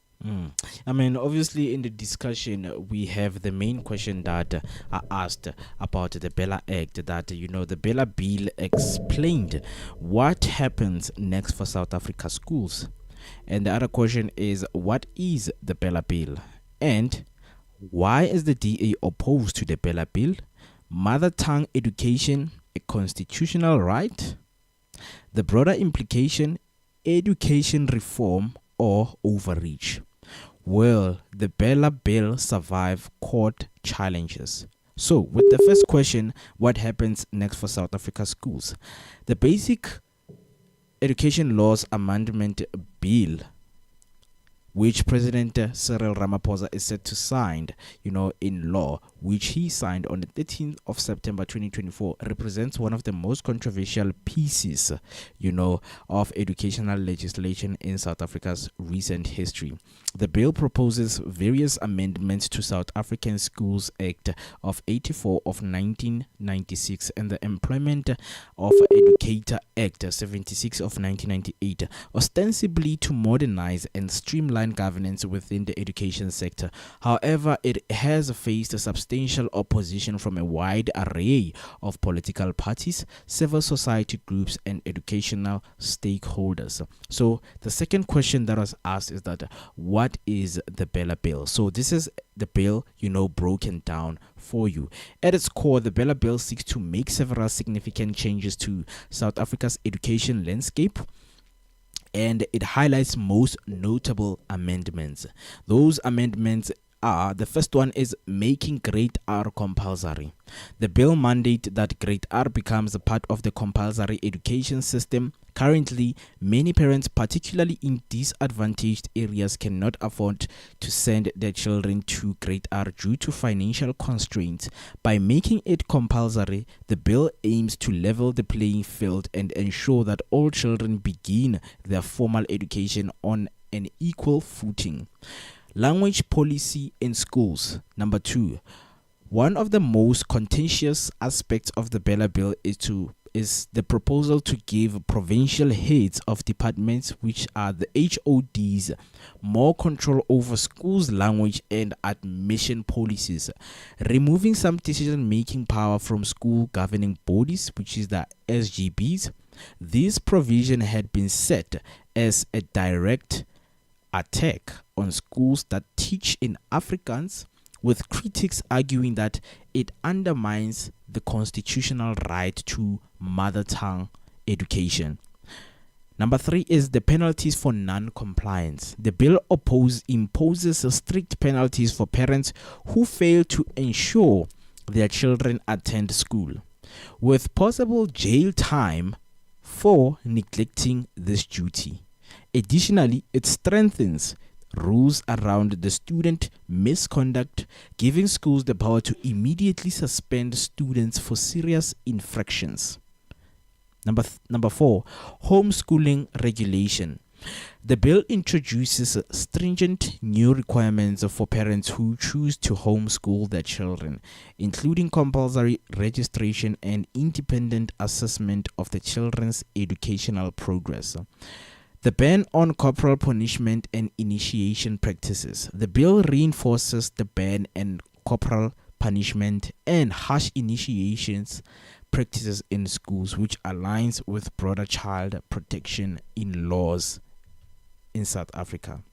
I mean, obviously, in the discussion, we have the main question that are asked about the BELA Act, that, the BELA Bill explained what happens next for South Africa schools. And the other question is, what is the BELA bill? And why is the DA opposed to the BELA bill? Mother tongue education a constitutional right? The broader implication, education reform or overreach? Will the BELA bill survive court challenges? So, with the first question, what happens next for South Africa schools? The Basic Education Laws Amendment Bill, which President Cyril Ramaphosa is set to sign, in law, which he signed on the 13th of September 2024, represents one of the most controversial pieces, of educational legislation in South Africa's recent history. The bill proposes various amendments to South African Schools Act of 84 of 1996 and the Employment of Educator Act 76 of 1998, ostensibly to modernize and streamline governance within the education sector. However, it has faced a substantial opposition from a wide array of political parties, civil society groups, and educational stakeholders. So the second question that was asked is that what is the BELA bill? So this is the bill, broken down for you. At its core, the BELA bill seeks to make several significant changes to South Africa's education landscape, and it highlights most notable amendments. Those amendments are: the first one is making grade R compulsory. The bill mandates that grade R becomes a part of the compulsory education system. Currently, many parents, particularly in disadvantaged areas, cannot afford to send their children to grade R due to financial constraints. By making it compulsory, the bill aims to level the playing field and ensure that all children begin their formal education on an equal footing. Language policy in schools. Number 2. One of the most contentious aspects of the BELA bill is the proposal to give provincial heads of departments, which are the HODs, more control over schools' language and admission policies, removing some decision-making power from school governing bodies, which is the SGBs. This provision had been set as a direct attack on schools that teach in Afrikaans, with critics arguing that it undermines the constitutional right to mother tongue education. Number 3 is the penalties for non-compliance. The bill imposes strict penalties for parents who fail to ensure their children attend school, with possible jail time for neglecting this duty. Additionally, it strengthens rules around the student misconduct, giving schools the power to immediately suspend students for serious infractions. Number 4, homeschooling regulation. The bill introduces stringent new requirements for parents who choose to homeschool their children, including compulsory registration and independent assessment of the children's educational progress. The ban on corporal punishment and initiation practices. The bill reinforces the ban on corporal punishment and harsh initiations practices in schools, which aligns with broader child protection in laws in South Africa.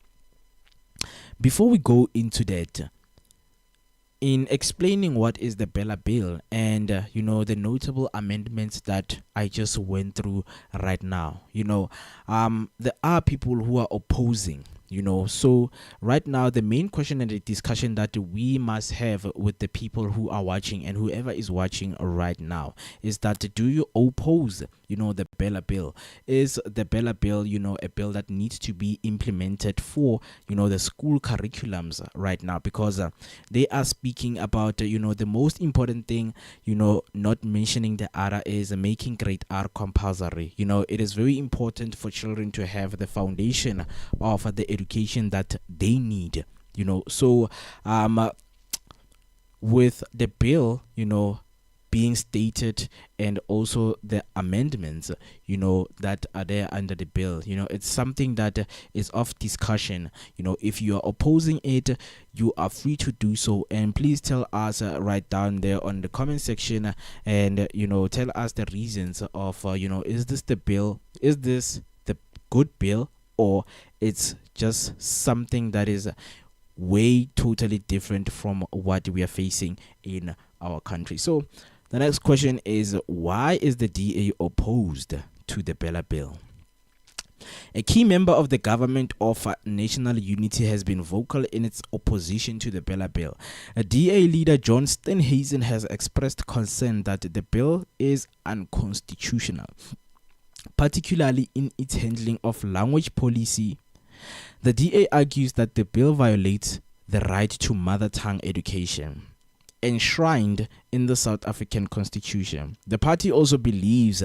Before we go into that, in explaining what is the BELA bill and the notable amendments that I just went through right now, there are people who are opposing. So right now the main question and the discussion that we must have with the people who are watching and whoever is watching right now is that, do you oppose the BELA bill? Is the BELA bill a bill that needs to be implemented for the school curriculums right now? Because they are speaking about the most important thing, not mentioning the other, is making grade R compulsory. It is very important for children to have the foundation of the education that they need. So with the bill being stated and also the amendments that are there under the bill, it's something that is of discussion. If you are opposing it, you are free to do so, and please tell us right down there on the comment section, and tell us the reasons of is this the bill, is this the good bill, or it's just something that is way totally different from what we are facing in our country. So the next question is, why is the DA opposed to the BELA bill? A key member of the government of National Unity has been vocal in its opposition to the BELA bill. A DA leader, John Steenhuisen, has expressed concern that the bill is unconstitutional, particularly in its handling of language policy. The DA argues that the bill violates the right to mother tongue education, enshrined in the South African Constitution. The party also believes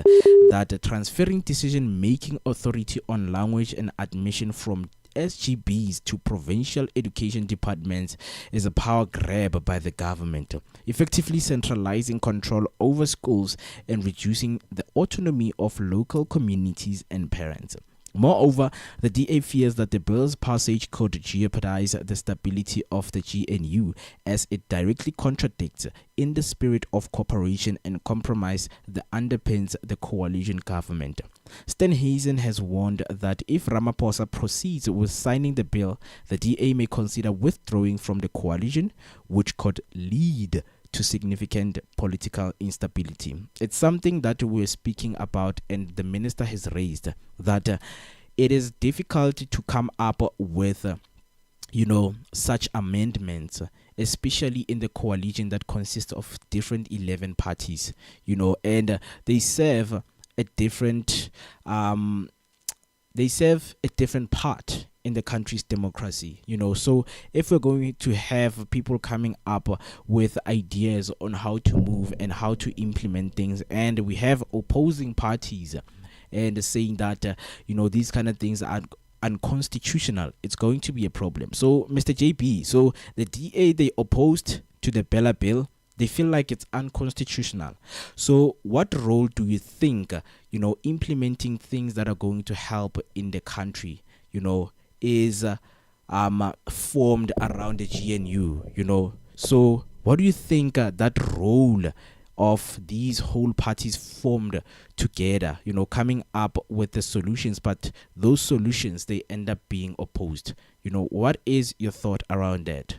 that transferring decision-making authority on language and admission from SGBs to provincial education departments is a power grab by the government, effectively centralizing control over schools and reducing the autonomy of local communities and parents. Moreover, the DA fears that the bill's passage could jeopardize the stability of the GNU, as it directly contradicts in the spirit of cooperation and compromise that underpins the coalition government. Steenhuisen has warned that if Ramaphosa proceeds with signing the bill, the DA may consider withdrawing from the coalition, which could lead to significant political instability. It's something that we're speaking about, and the minister has raised that it is difficult to come up with such amendments, especially in the coalition that consists of different 11 parties, and they serve a different part in the country's democracy, so if we're going to have people coming up with ideas on how to move and how to implement things, and we have opposing parties and saying that these kind of things are unconstitutional, it's going to be a problem. So Mr. JB, so the DA, they opposed to the BELA bill. They feel like it's unconstitutional. So what role do you think implementing things that are going to help in the country is formed around the GNU, so what do you think that role of these whole parties formed together, coming up with the solutions, but those solutions, they end up being opposed? What is your thought around that?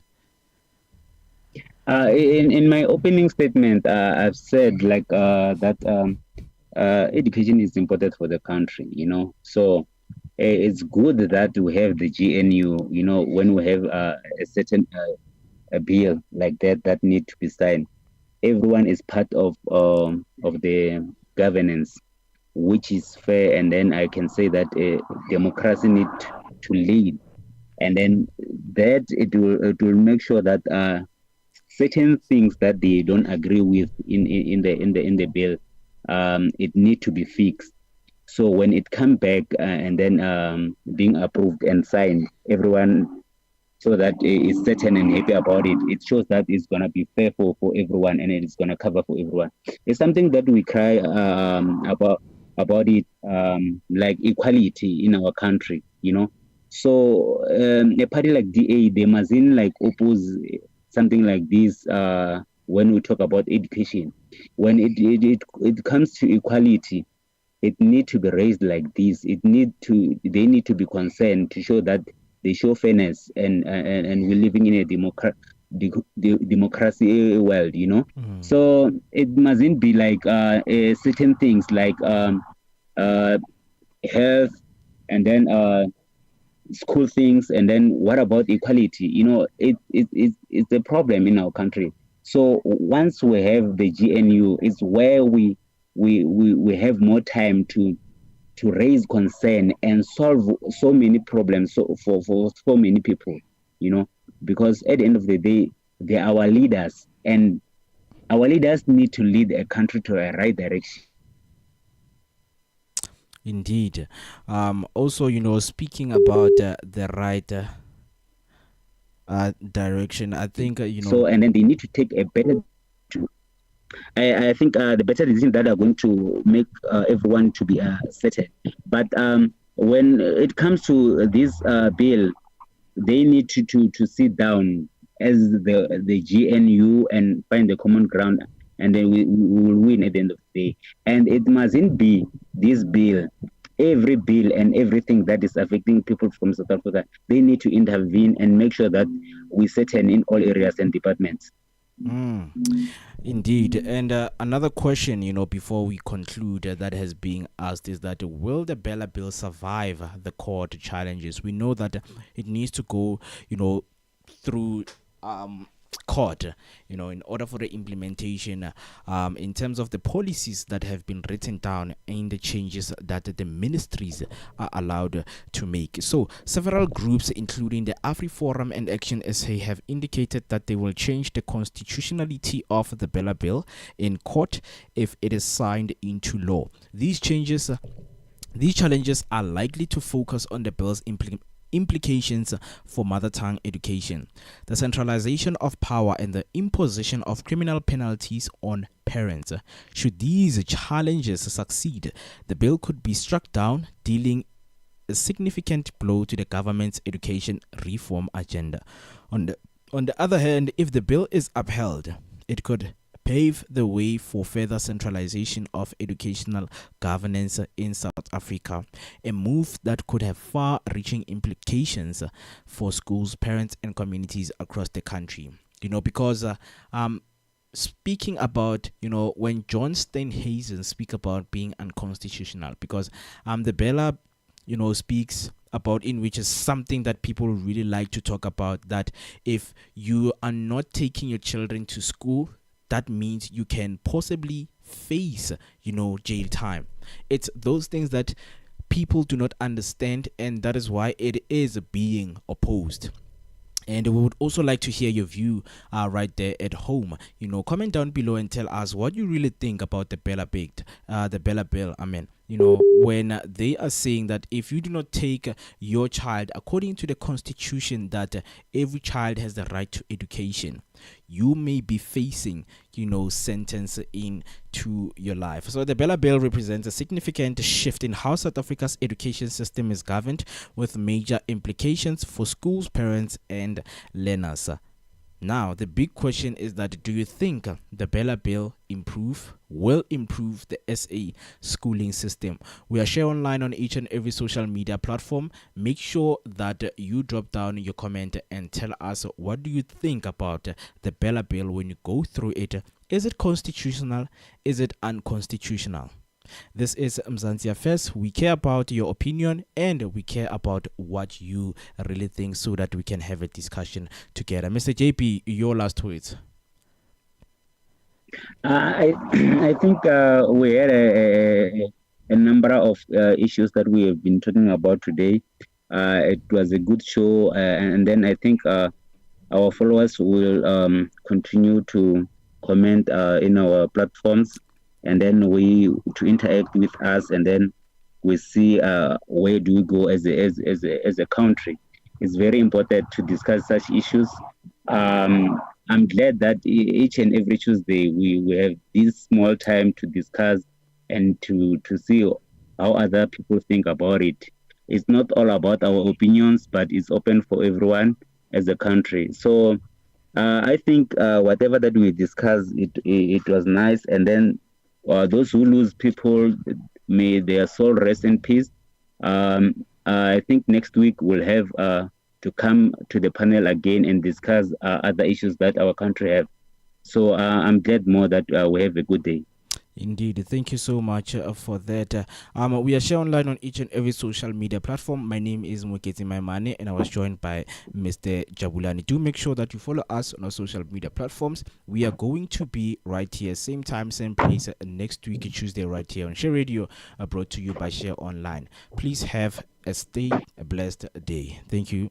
In my opening statement, I've said that education is important for the country, so it's good that we have the GNU, when we have a certain a bill like that need to be signed. Everyone is part of the governance, which is fair, and then I can say that democracy need to lead, and then that it will make sure that certain things that they don't agree with in the bill, it need to be fixed. So when it come back and then being approved and signed, everyone, so that is certain and happy about it, it shows that it's going to be fair for everyone, and it's going to cover for everyone. It's something that we cry about it, like equality in our country, So a party like DA, they mustn't oppose something like this when we talk about education. When it comes to equality, it need to be raised like this. They need to be concerned to show that they show fairness, and we're living in a democracy world, So it mustn't be certain things like health, and then school things, and then what about equality? It's a problem in our country. So once we have the GNU, it's where we have more time to raise concern and solve so many problems for so many people, because at the end of the day, they are our leaders, and our leaders need to lead a country to a right direction. Indeed. Also, speaking about the right direction, I think So, and then they need to take a better. I think the better decision that are going to make everyone to be settled. But when it comes to this bill, they need to sit down as the GNU and find the common ground, and then we will win at the end of the day. And it mustn't be this bill every bill and everything that is affecting people from South Africa, they need to intervene and make sure that we certain in all areas and departments. Mm, indeed. And another question, before we conclude, that has been asked is that will the Bella Bill survive the court challenges? We know that it needs to go, through court, in order for the implementation, in terms of the policies that have been written down and the changes that the ministries are allowed to make. So several groups, including the AfriForum and Action SA, have indicated that they will change the constitutionality of the Bella Bill in court if it is signed into law. These challenges are likely to focus on the bill's implications for mother tongue education, the centralization of power, and the imposition of criminal penalties on parents. Should these challenges succeed, the bill could be struck down, dealing a significant blow to the government's education reform agenda. On the other hand, if the bill is upheld, it could pave the way for further centralization of educational governance in South Africa, a move that could have far-reaching implications for schools, parents, and communities across the country. Because speaking about, when John Steenhuisen speak about being unconstitutional, because the Bella, speaks about, in which is something that people really like to talk about, that if you are not taking your children to school, that means you can possibly face, jail time. It's those things that people do not understand, and that is why it is being opposed. And we would also like to hear your view right there at home. Comment down below and tell us what you really think about the Bella Bill. I mean, when they are saying that if you do not take your child, according to the constitution, that every child has the right to education, you may be facing, sentence into your life. So the Bella Bill represents a significant shift in how South Africa's education system is governed, with major implications for schools, parents, and learners. Now, the big question is that, do you think the Bella Bill will improve the SA schooling system? We are sharing online on each and every social media platform. Make sure that you drop down your comment and tell us, what do you think about the Bella Bill when you go through it? Is it constitutional? Is it unconstitutional? This is Mzansi Affairs. We care about your opinion and we care about what you really think, so that we can have a discussion together. Mr. JP, your last words. I I think we had a number of issues that we have been talking about today. It was a good show, and then I think our followers will continue to comment in our platforms, and then we to interact with us, and then we see where do we go as a country. It's very important to discuss such issues. I'm glad that each and every Tuesday we have this small time to discuss and to see how other people think about it. It's not all about our opinions, but it's open for everyone as a country. So I think whatever that we discussed, it was nice. And then those who lose people, may their soul rest in peace. I think next week we'll have to come to the panel again and discuss other issues that our country have. So I'm glad more that we have a good day. Indeed, thank you so much for that. We are sharing online on each and every social media platform. My name is Moketi Maimane, and I was joined by Mr. Jabulani. Do make sure that you follow us on our social media platforms. We are going to be right here, same time, same place, next week, Tuesday, right here on Share Radio, brought to you by Share Online. Please have a blessed day. Thank you.